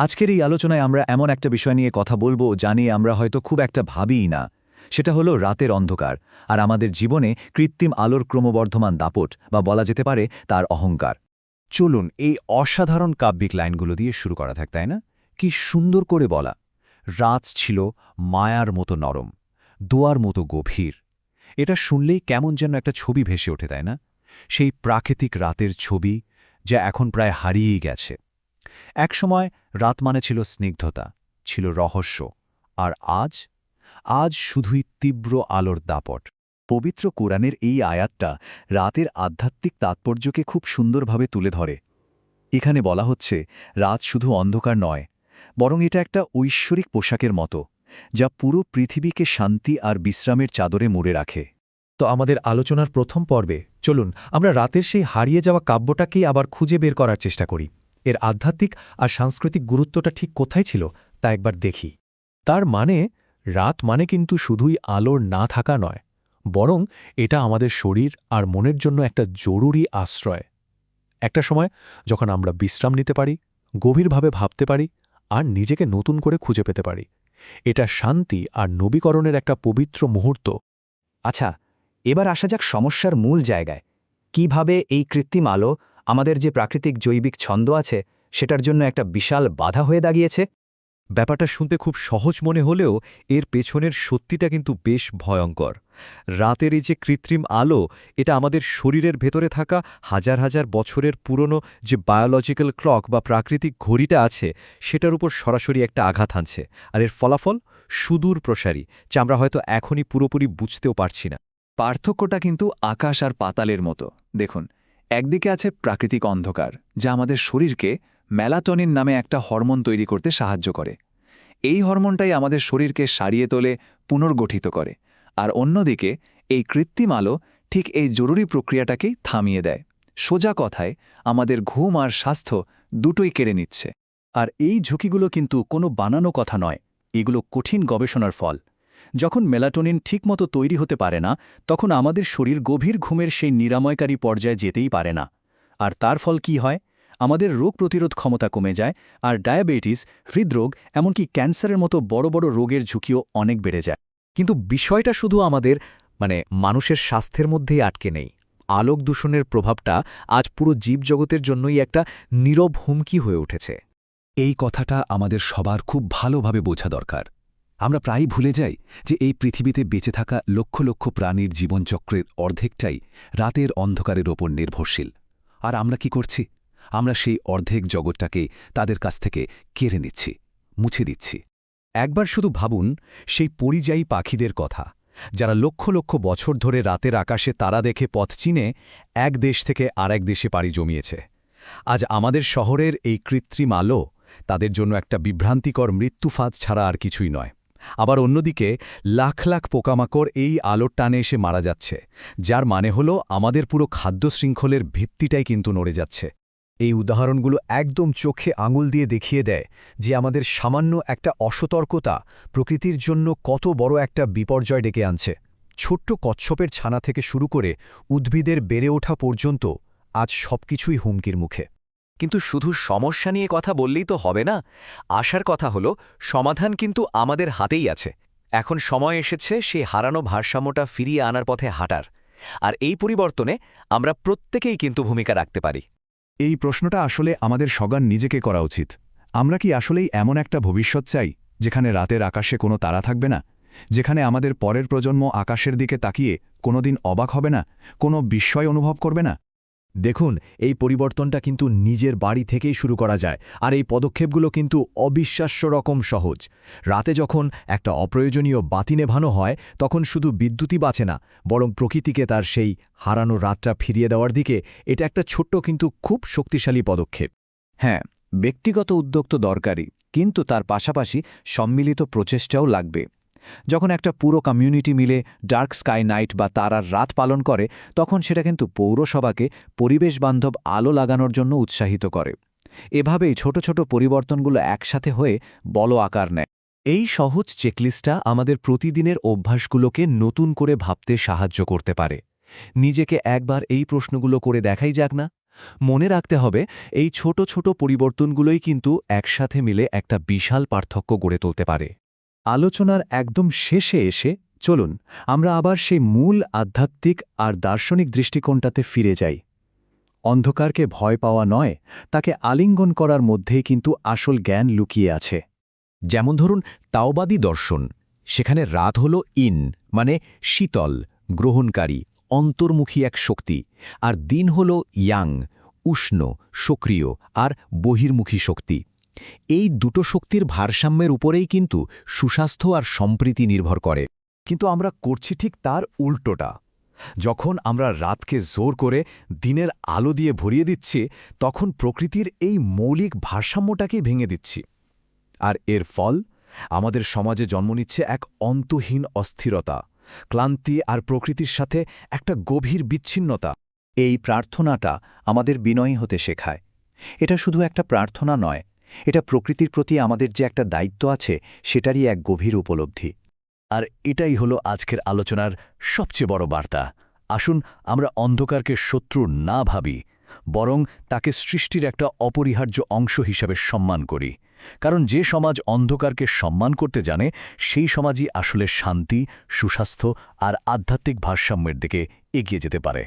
আজকের এই আলোচনায় আমরা এমন একটা বিষয় নিয়ে কথা বলবো যা নিয়ে আমরা হয়তো খুব একটা ভাবিই না। সেটা হলো রাতের অন্ধকার আর আমাদের জীবনে কৃত্রিম আলোর ক্রমবর্ধমান দাপট বা বলা যেতে পারে তার অহংকার। চলুন এই অসাধারণ কাব্যিক লাইনগুলো দিয়ে শুরু করা থাক, তাই না? কি সুন্দর করে বলা। রাত ছিল মায়ার মতো নরম, দোয়ার মতো গভীর। এটা শুনলেই কেমন যেন একটা ছবি ভেসে ওঠে, তাই না? সেই প্রাকৃতিক রাতের ছবি যা এখন প্রায় হারিয়েই গেছে। একসময় রাত মানে ছিল স্নিগ্ধতা, ছিল রহস্য, আর আজ আজ শুধুই তীব্র আলোর দাপট। পবিত্র কোরআনের এই আয়াতটা রাতের আধ্যাত্মিক তাৎপর্যকে খুব সুন্দরভাবে তুলে ধরে। এখানে বলা হচ্ছে রাত শুধু অন্ধকার নয়, বরং এটা একটা ঐশ্বরিক পোশাকের মতো, যা পুরো পৃথিবীকে শান্তি আর বিশ্রামের চাদরে মুড়ে রাখে। তো আমাদের আলোচনার প্রথম পর্বে চলুন আমরা রাতের সেই হারিয়ে যাওয়া কাব্যটাকেই আবার খুঁজে বের করার চেষ্টা করি। এর আধ্যাত্মিক আর সাংস্কৃতিক গুরুত্বটা ঠিক কোথায় ছিল তা একবার দেখি। তার মানে রাত মানে কিন্তু শুধুই আলোর না থাকা নয়, বরং এটা আমাদের শরীর আর মনের জন্য একটা জরুরি আশ্রয়। একটা সময় যখন আমরা বিশ্রাম নিতে পারি, গভীরভাবে ভাবতে পারি আর নিজেকে নতুন করে খুঁজে পেতে পারি। এটা শান্তি আর নবীকরণের একটা পবিত্র মুহূর্ত। আচ্ছা, এবার আসা যাক সমস্যার মূল জায়গায়। কিভাবে এই কৃত্রিম আলো আমাদের যে প্রাকৃতিক জৈবিক ছন্দ আছে সেটার জন্য একটা বিশাল বাধা হয়ে দাঁড়িয়েছে? ব্যাপারটা শুনতে খুব সহজ মনে হলেও এর পেছনের সত্যিটা কিন্তু বেশ ভয়ঙ্কর। রাতের এই যে কৃত্রিম আলো, এটা আমাদের শরীরের ভেতরে থাকা হাজার হাজার বছরের পুরনো যে বায়োলজিক্যাল ক্লক বা প্রাকৃতিক ঘড়িটা আছে সেটার উপর সরাসরি একটা আঘাত হানছে। আর এর ফলাফল সুদূর প্রসারী, যা আমরা হয়তো এখনই পুরোপুরি বুঝতেও পারছি না। পার্থক্যটা কিন্তু আকাশ আর পাতালের মতো। দেখুন, একদিকে আছে প্রাকৃতিক অন্ধকার, যা আমাদের শরীরকে মেলাটোনিন নামে একটা হরমোন তৈরি করতে সাহায্য করে। এই হরমোনটাই আমাদের শরীরকে সারিয়ে তোলে, পুনর্গঠিত করে। আর অন্যদিকে এই কৃত্রিম আলো ঠিক এই জরুরি প্রক্রিয়াটাকেই থামিয়ে দেয়। সোজা কথায় আমাদের ঘুম আর স্বাস্থ্য দুটোই কেড়ে নিচ্ছে। আর এই ঝুঁকিগুলো কিন্তু কোনো বানানো কথা নয়, এগুলো কঠিন গবেষণার ফল। যখন মেলাটোনিন ঠিকমতো তৈরি হতে পারে না, তখন আমাদের শরীর গভীর ঘুমের সেই নিরাময়কারী পর্যায়ে যেতেই পারে না। আর তার ফল কি হয়? আমাদের রোগ প্রতিরোধ ক্ষমতা কমে যায়, আর ডায়াবেটিস, হৃদরোগ, এমনকি ক্যান্সারের মতো বড় বড় রোগের ঝুঁকিও অনেক বেড়ে যায়। কিন্তু বিষয়টা শুধু আমাদের মানুষের স্বাস্থ্যের মধ্যেই আটকে নেই। আলোক দূষণের প্রভাবটা আজ পুরো জীবজগতের জন্যই একটা নীরব হুমকি হয়ে উঠেছে। এই কথাটা আমাদের সবার খুব ভালোভাবে বোঝা দরকার। আমরা প্রায়ই ভুলে যাই যে এই পৃথিবীতে বেঁচে থাকা লক্ষ লক্ষ প্রাণীর জীবনচক্রের অর্ধেকটাই রাতের অন্ধকারের ওপর নির্ভরশীল। আর আমরা কি করছি? আমরা সেই অর্ধেক জগৎটাকে তাদের কাছ থেকে কেড়ে নিচ্ছি, মুছে দিচ্ছি। একবার শুধু ভাবুন সেই পরিযায়ী পাখিদের কথা, যারা লক্ষ লক্ষ বছর ধরে রাতের আকাশে তারা দেখে পথ চিনে এক দেশ থেকে আরেক দেশে পাড়ি জমিয়েছে। আজ আমাদের শহরের এই কৃত্রিম আলো তাদের জন্য একটা বিভ্রান্তিকর মৃত্যুফাঁদ ছাড়া আর কিছুই নয়। আবার অন্যদিকে লাখ লাখ পোকামাকড় এই আলোর টানে এসে মারা যাচ্ছে, যার মানে হলো আমাদের পুরো খাদ্য শৃঙ্খলের ভিত্তিটাই কিন্তু নড়ে যাচ্ছে। এই উদাহরণগুলো একদম চোখে আঙুল দিয়ে দেখিয়ে দেয় যে আমাদের সামান্য একটা অসতর্কতা প্রকৃতির জন্য কত বড় একটা বিপর্যয় ডেকে আনছে। ছোট্ট কচ্ছপের ছানা থেকে শুরু করে উদ্ভিদের বেড়ে ওঠা পর্যন্ত আজ সবকিছুই হুমকির মুখে। কিন্তু শুধু সমস্যা নিয়ে কথা বললেই তো হবে না। আশার কথা হলো সমাধান কিন্তু আমাদের হাতেই আছে। এখন সময় এসেছে সেই হারানো ভারসাম্যটা ফিরিয়ে আনার পথে হাঁটার। আর এই পরিবর্তনে আমরা প্রত্যেকেই কিন্তু ভূমিকা রাখতে পারি। এই প্রশ্নটা আসলে আমাদের সবার নিজেকে করা উচিত। আমরা কি আসলেই এমন একটা ভবিষ্যৎ চাই যেখানে রাতের আকাশে কোনো তারা থাকবে না, যেখানে আমাদের পরের প্রজন্ম আকাশের দিকে তাকিয়ে কোনোদিন অবাক হবে না, কোনো বিস্ময় অনুভব করবে না? দেখুন, এই পরিবর্তনটা কিন্তু নিজের বাড়ি থেকেই শুরু করা যায়, আর এই পদক্ষেপগুলো কিন্তু অবিশ্বাস্য রকম সহজ। রাতে যখন একটা অপ্রয়োজনীয় বাতি নেভানো হয়, তখন শুধু বিদ্যুৎই বাঁচে না, বরং প্রকৃতিকে তার সেই হারানো রাতটা ফিরিয়ে দেওয়ার দিকে এটা একটা ছোট্ট কিন্তু খুব শক্তিশালী পদক্ষেপ। হ্যাঁ, ব্যক্তিগত উদ্যোগ তো দরকারই, কিন্তু তার পাশাপাশি সম্মিলিত প্রচেষ্টাও লাগবে। যখন একটা পুরো কমিউনিটি মিলে ডার্ক স্কাই নাইট বা তারার রাত পালন করে, তখন সেটা কিন্তু পৌরসভাকে পরিবেশবান্ধব আলো লাগানোর জন্য উৎসাহিত করে। এভাবেই ছোট ছোট পরিবর্তনগুলো একসাথে হয়ে বড় আকার নেয়। এই সহজ চেকলিস্টটা আমাদের প্রতিদিনের অভ্যাসগুলোকে নতুন করে ভাবতে সাহায্য করতে পারে। নিজেকে একবার এই প্রশ্নগুলো করে দেখাই যাক না, মনে রাখতে হবে এই ছোট ছোট পরিবর্তনগুলোই কিন্তু একসাথে মিলে একটা বিশাল পার্থক্য গড়ে তুলতে পারে। আলোচনার একদম শেষে এসে চলুন আমরা আবার সেই মূল আধ্যাত্মিক আর দার্শনিক দৃষ্টিকোণটাতে ফিরে যাই। অন্ধকারকে ভয় পাওয়া নয়, তাকে আলিঙ্গন করার মধ্যেই কিন্তু আসল জ্ঞান লুকিয়ে আছে। যেমন ধরুন তাওবাদী দর্শন, সেখানে রাত হল ইন মানে শীতল, গ্রহণকারী, অন্তর্মুখী এক শক্তি, আর দিন হল ইয়াং, উষ্ণ, সক্রিয় আর বহির্মুখী শক্তি। এই দুটো শক্তির ভারসাম্যের উপরেই কিন্তু সুস্বাস্থ্য আর সম্প্রীতি নির্ভর করে। কিন্তু আমরা করছি ঠিক তার উল্টোটা। যখন আমরা রাতকে জোর করে দিনের আলো দিয়ে ভরিয়ে দিচ্ছি, তখন প্রকৃতির এই মৌলিক ভারসাম্যটাকেই ভেঙে দিচ্ছি। আর এর ফল আমাদের সমাজে জন্ম নিচ্ছে এক অন্তহীন অস্থিরতা, ক্লান্তি আর প্রকৃতির সাথে একটা গভীর বিচ্ছিন্নতা। এই প্রার্থনাটা আমাদের বিনয়ী হতে শেখায়। এটা শুধু একটা প্রার্থনা নয়, এটা প্রকৃতির প্রতি আমাদের যে একটা দায়িত্ব আছে সেটারই এক গভীর উপলব্ধি। আর এটাই হলো আজকের আলোচনার সবচেয়ে বড় বার্তা। আসুন আমরা অন্ধকারকে শত্রু না ভাবি, বরং তাকে সৃষ্টির একটা অপরিহার্য অংশ হিসাবে সম্মান করি। কারণ যে সমাজ অন্ধকারকে সম্মান করতে জানে, সেই সমাজই আসলে শান্তি, সুস্বাস্থ্য আর আধ্যাত্মিক ভারসাম্যের দিকে এগিয়ে যেতে পারে।